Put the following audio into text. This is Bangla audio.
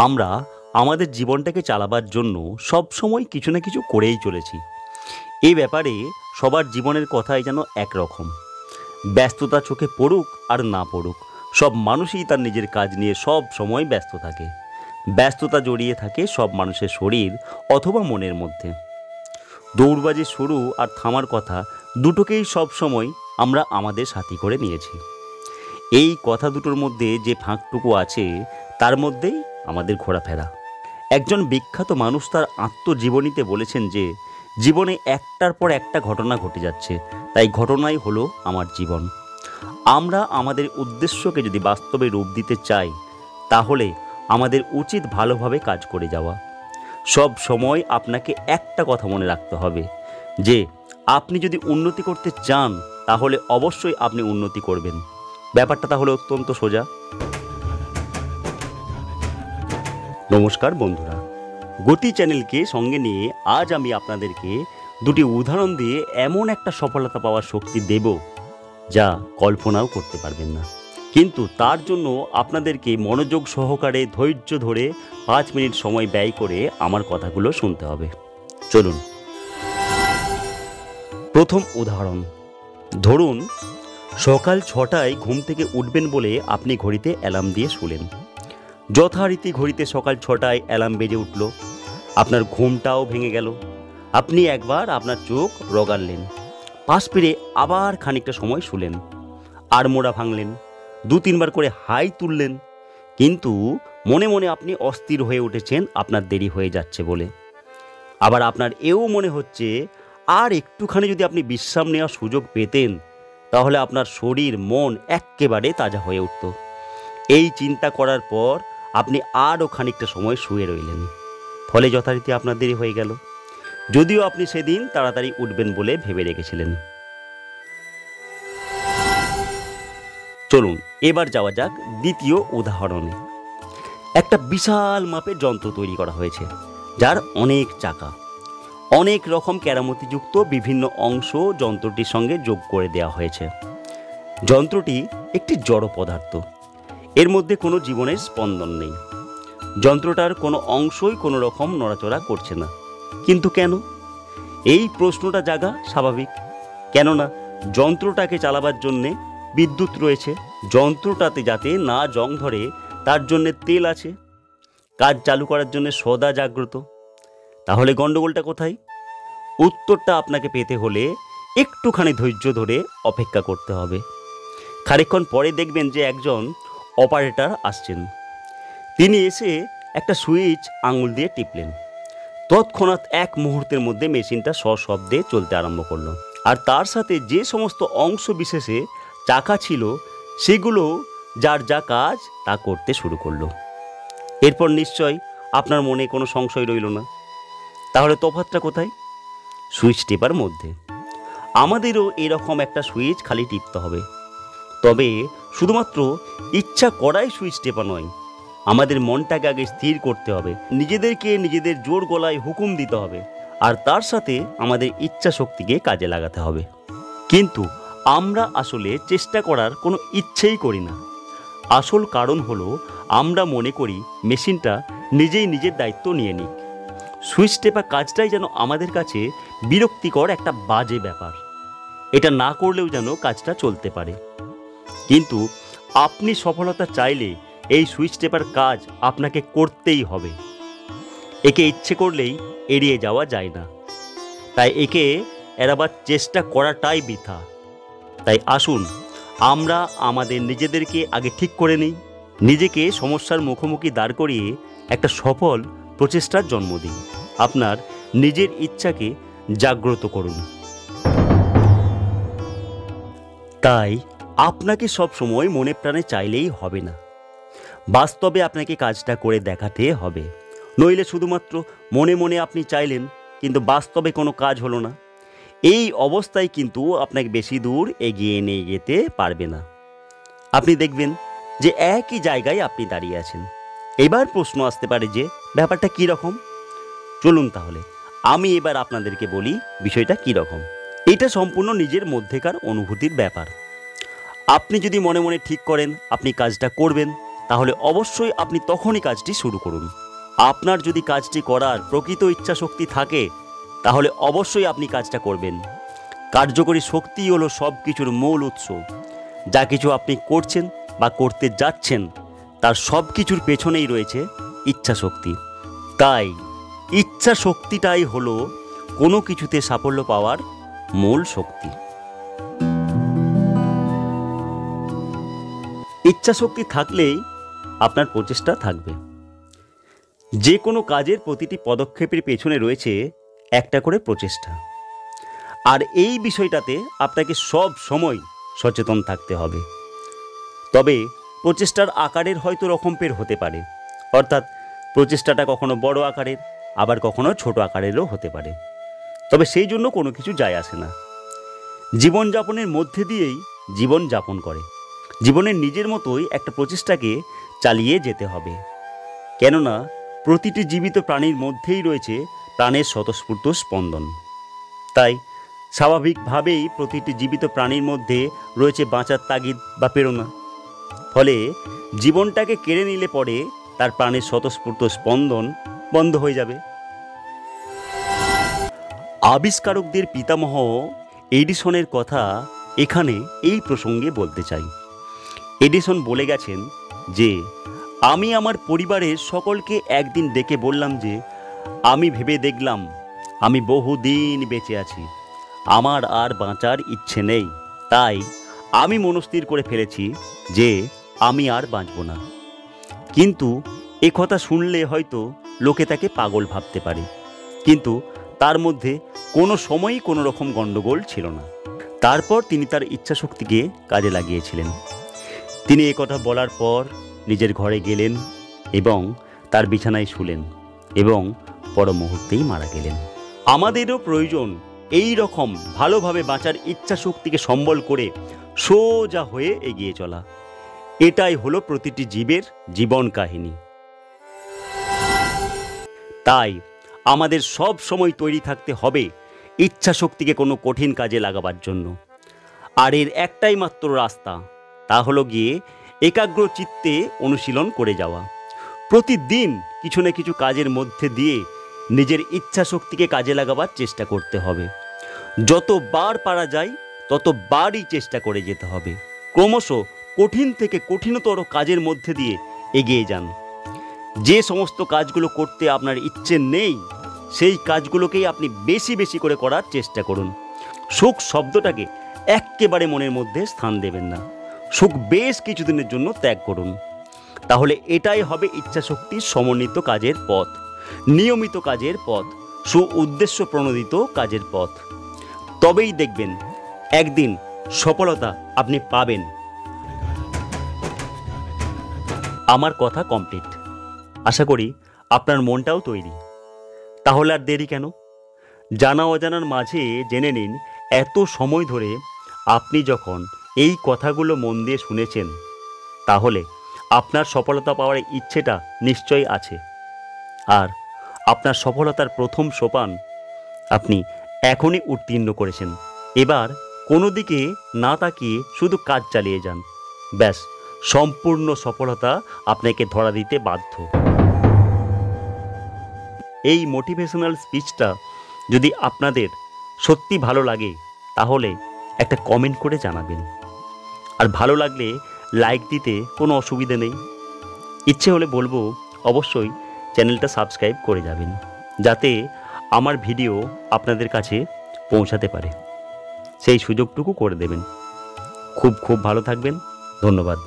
আমরা আমাদের জীবনটাকে চালাবার জন্য সবসময় কিছু না কিছু করেই চলেছি। এই ব্যাপারে সবার জীবনের কথাই যেন একরকম। ব্যস্ততা চোখে পড়ুক আর না পড়ুক, সব মানুষই তার নিজের কাজ নিয়ে সব সময় ব্যস্ত থাকে। ব্যস্ততা জড়িয়ে থাকে সব মানুষের শরীর অথবা মনের মধ্যে। দৌড়বাজি শুরু আর থামার কথা দুটোকেই সব সময় আমরা আমাদের সাথী করে নিয়েছি। এই কথা দুটোর মধ্যে যে ফাঁকটুকু আছে তার মধ্যেই আমাদের ঘোরাফেরা। একজন বিখ্যাত মানুষ তার আত্মজীবনীতে বলেছেন যে জীবনে একটার পর একটা ঘটনা ঘটে যাচ্ছে, তাই ঘটনাই হলো আমার জীবন। আমরা আমাদের উদ্দেশ্যকে যদি বাস্তবে রূপ দিতে চাই তাহলে আমাদের উচিত ভালোভাবে কাজ করে যাওয়া। সব সময় আপনাকে একটা কথা মনে রাখতে হবে যে আপনি যদি উন্নতি করতে চান তাহলে অবশ্যই আপনি উন্নতি করবেন। ব্যাপারটা তাহলে অত্যন্ত সোজা। নমস্কার বন্ধুরা, গতি চ্যানেলকে সঙ্গে নিয়ে আজ আমি আপনাদেরকে দুটি উদাহরণ দিয়ে এমন একটা সফলতা পাওয়ার শক্তি দেব যা কল্পনাও করতে পারবেন না। কিন্তু তার জন্য আপনাদেরকে মনোযোগ সহকারে ধৈর্য ধরে 5 মিনিট সময় ব্যয় করে আমার কথাগুলো শুনতে হবে। চলুন। প্রথম উদাহরণ, ধরুন সকাল 6টায় ঘুম থেকে উঠবেন বলে আপনি ঘড়িতে অ্যালার্ম দিয়ে শুলেন। যথারীতি ঘড়িতে সকাল 6টায় অ্যালার্ম বেজে উঠল, আপনার ঘুমটাও ভেঙে গেল। আপনি একবার আপনার চোখ রগাড়লেন, পাশ ফিরে আবার খানিকটা সময় শুলেন, আর মোড়া ভাঙলেন, 2-3 বার করে হাই তুললেন, কিন্তু মনে মনে আপনি অস্থির হয়ে উঠেছেন আপনার দেরি হয়ে যাচ্ছে বলে। আবার আপনার এও মনে হচ্ছে আর একটুখানি যদি আপনি বিশ্রাম নেওয়ার সুযোগ পেতেন তাহলে আপনার শরীর মন এক্কেবারে তাজা হয়ে উঠত। এই চিন্তা করার পর আপনি আরও খানিকটা সময় শুয়ে রইলেন, ফলে যথারীতি আপনার দেরি হয়ে গেল, যদিও আপনি সেদিন তাড়াতাড়ি উঠবেন বলে ভেবে রেখেছিলেন। চলুন এবার যাওয়া যাক দ্বিতীয় উদাহরণে। একটা বিশাল মাপের যন্ত্র তৈরি করা হয়েছে যার অনেক চাকা, অনেক রকম কেরামতিযুক্ত বিভিন্ন অংশ যন্ত্রটির সঙ্গে যোগ করে দেওয়া হয়েছে। যন্ত্রটি একটি জড় পদার্থ, এর মধ্যে কোনো জীবনের স্পন্দন নেই। যন্ত্রটার কোনো অংশই কোনো রকম নড়াচড়া করছে না, কিন্তু কেন? এই প্রশ্নটা জাগা স্বাভাবিক। কেননা যন্ত্রটাকে চালাবার জন্যে বিদ্যুৎ রয়েছে, যন্ত্রটাতে যাতে না জং ধরে তার জন্যে তেল আছে, কাজ চালু করার জন্য সদা জাগ্রত। তাহলে গণ্ডগোলটা কোথায়? উত্তরটা আপনাকে পেতে হলে একটুখানি ধৈর্য ধরে অপেক্ষা করতে হবে। খানিকক্ষণ পরে দেখবেন যে একজন অপারেটর আসছেন। তিনি এসে একটা সুইচ আঙুল দিয়ে টিপলেন, তৎক্ষণাৎ এক মুহূর্তের মধ্যে মেশিনটা সশব্দে চলতে আরম্ভ করলো, আর তার সাথে যে সমস্ত অংশ বিশেষে চাকা ছিল সেগুলো যার যা কাজ তা করতে শুরু করলো। এরপর নিশ্চয় আপনার মনে কোনো সংশয় রইল না। তাহলে তফাৎটা কোথায়? সুইচ টেপার মধ্যে। আমাদেরও এরকম একটা সুইচ খালি টিপতে হবে, তবে শুধুমাত্র ইচ্ছা করাই সুইচ টেপা নয়, আমাদের মনটাকে আগে স্থির করতে হবে, নিজেদেরকে নিজেদের জোর গলায় হুকুম দিতে হবে, আর তার সাথে আমাদের ইচ্ছা শক্তিকে কাজে লাগাতে হবে। কিন্তু আমরা আসলে চেষ্টা করার কোনো ইচ্ছেই করি না। আসল কারণ হলো আমরা মনে করি মেশিনটা নিজেই নিজের দায়িত্ব নিয়ে নিক। সুইচ টেপা কাজটাই যেন আমাদের কাছে বিরক্তিকর একটা বাজে ব্যাপার। এটা না করলেও যেন কাজটা চলতে পারে। কিন্তু আপনি সফলতা চাইলে এই সুইচ টেপার কাজ আপনাকে করতেই হবে। একে ইচ্ছে করলেই এড়িয়ে যাওয়া যায় না, তাই একে এড়াবার চেষ্টা করাটাই বৃথা। তাই আসুন আমরা আমাদের নিজেদেরকে আগে ঠিক করে নিই, নিজেকে সমস্যার মুখোমুখি দাঁড় করিয়ে একটা সফল প্রচেষ্টার জন্ম দিই। আপনার নিজের ইচ্ছাকে জাগ্রত করুন। তাই আপনাকে সব সময় মনে প্রাণে চাইলেই হবে না, বাস্তবে আপনাকে কাজটা করে দেখাতে হবে। নইলে শুধুমাত্র মনে মনে আপনি চাইলেন কিন্তু বাস্তবে কোনো কাজ হলো না। এই অবস্থায় কিন্তু আপনাকে বেশি দূর এগিয়ে নিয়ে যেতে পারবে না। আপনি দেখবেন যে একই জায়গায় আপনি দাঁড়িয়ে আছেন। এবার প্রশ্ন আসতে পারে যে ব্যাপারটা কী রকম? চলুন তাহলে আমি এবার আপনাদেরকে বলি বিষয়টা কী রকম। এটা সম্পূর্ণ নিজের মধ্যেকার অনুভূতির ব্যাপার। আপনি যদি মনে মনে ঠিক করেন আপনি কাজটা করবেন, তাহলে অবশ্যই আপনি তখনই কাজটি শুরু করুন। আপনার যদি কাজটি করার প্রকৃত ইচ্ছা শক্তি থাকে তাহলে অবশ্যই আপনি কাজটা করবেন। কার্যকরী শক্তি হলো সব কিছুর মূল উৎস। যা কিছু আপনি করছেন বা করতে যাচ্ছেন তার সব কিছুর পেছনেই রয়েছে ইচ্ছা শক্তি। তাই ইচ্ছা শক্তিটাই হলো কোনো কিছুতে সাফল্য পাওয়ার মূল শক্তি। ইচ্ছা শক্তি থাকলেই আপনার প্রচেষ্টা থাকবে। যে কোনো কাজের প্রতিটি পদক্ষেপের পেছনে রয়েছে একটা করে প্রচেষ্টা, আর এই বিষয়টাতে আপনাকে সব সময় সচেতন থাকতে হবে। তবে প্রচেষ্টার আকারের হয়তো রকমফের হতে পারে, অর্থাৎ প্রচেষ্টাটা কখনো বড় আকারের আবার কখনো ছোট আকারেরও হতে পারে। তবে সেই জন্য কোনো কিছু যায় আসে না। জীবনযাপনের মধ্যে দিয়েই জীবন যাপন করে। জীবনের নিজের মতোই একটা প্রচেষ্টাকে চালিয়ে যেতে হবে, কেননা প্রতিটি জীবিত প্রাণীর মধ্যেই রয়েছে প্রাণের স্বতঃস্ফূর্ত স্পন্দন। তাই স্বাভাবিকভাবেই প্রতিটি জীবিত প্রাণীর মধ্যে রয়েছে বাঁচার তাগিদ বা প্রেরণা। ফলে জীবনটাকে কেড়ে নিলে পরে তার প্রাণের স্বতঃস্ফূর্ত স্পন্দন বন্ধ হয়ে যাবে। আবিষ্কারকদের পিতামহ এডিসনের কথা এখানে এই প্রসঙ্গে বলতে চাই। এডিসন বলে গেছেন যে, আমি আমার পরিবারের সকলকে একদিন ডেকে বললাম যে, আমি ভেবে দেখলাম আমি বহুদিন বেঁচে আছি, আমার আর বাঁচার ইচ্ছে নেই। তাই আমি মনস্থির করে ফেলেছি যে আমি আর বাঁচব না। কিন্তু এ কথা শুনলে হয়তো লোকে তাকে পাগল ভাবতে পারে, কিন্তু তার মধ্যে কোনো সময়ই কোনো রকম গণ্ডগোল ছিল না। তারপর তিনি তার ইচ্ছাশক্তিকে কাজে লাগিয়েছিলেন। তিনি একথা বলার পর নিজের ঘরে গেলেন এবং তার বিছানায় শুলেন এবং পর মুহূর্তেই মারা গেলেন। আমাদেরও প্রয়োজন এই রকম ভালোভাবে বাঁচার ইচ্ছা শক্তিকে সম্বল করে সোজা হয়ে এগিয়ে চলা। এটাই হলো প্রতিটি জীবের জীবন কাহিনী। তাই আমাদের সব সময় তৈরি থাকতে হবে ইচ্ছা শক্তিকে কোনো কঠিন কাজে লাগাবার জন্য। আর এর একটাই মাত্র রাস্তা, তা হলো গিয়ে একাগ্র চিত্তে অনুশীলন করে যাওয়া। প্রতিদিন কিছু না কিছু কাজের মধ্যে দিয়ে নিজের ইচ্ছা শক্তিকে কাজে লাগাবার চেষ্টা করতে হবে। যতবার পারা যায় ততবারই চেষ্টা করে যেতে হবে। ক্রমশ কঠিন থেকে কঠিনতর কাজের মধ্যে দিয়ে এগিয়ে যান। যে সমস্ত কাজগুলো করতে আপনার ইচ্ছে নেই সেই কাজগুলোকেই আপনি বেশি বেশি করে করার চেষ্টা করুন। সুখ শব্দটাকে একেবারে মনের মধ্যে স্থান দেবেন না। সুখ বেশ কিছুদিনের জন্য ত্যাগ করুন। তাহলে এটাই হবে ইচ্ছাশক্তির সমন্বিত কাজের পথ, নিয়মিত কাজের পথ, সুউদ্দেশ্য প্রণোদিত কাজের পথ। তবেই দেখবেন একদিন সফলতা আপনি পাবেন। আমার কথা কমপ্লিট। আশা করি আপনার মনটাও তৈরি। তাহলে আর দেরি কেন? জানা অজানার মাঝে জেনে নিন, এত সময় ধরে আপনি যখন এই কথাগুলো মন দিয়ে শুনেছেন তাহলে আপনার সফলতা পাওয়ার ইচ্ছেটা নিশ্চয়ই আছে। আর আপনার সফলতার প্রথম সোপান আপনি এখনই উত্তীর্ণ করেছেন। এবার কোনো দিকে না তাকিয়ে শুধু কাজ চালিয়ে যান। ব্যাস, সম্পূর্ণ সফলতা আপনাকে ধরা দিতে বাধ্য। এই মোটিভেশনাল স্পিচটা যদি আপনাদের সত্যি ভালো লাগে তাহলে একটা কমেন্ট করে জানাবেন। আর ভালো লাগলে লাইক দিতে কোনো অসুবিধা নেই। ইচ্ছে হলে বলবো অবশ্যই চ্যানেলটা সাবস্ক্রাইব করে যাবেন, যাতে আমার ভিডিও আপনাদের কাছে পৌঁছাতে পারে। সেই সুযোগটুকু করে দেবেন। খুব খুব ভালো থাকবেন। ধন্যবাদ।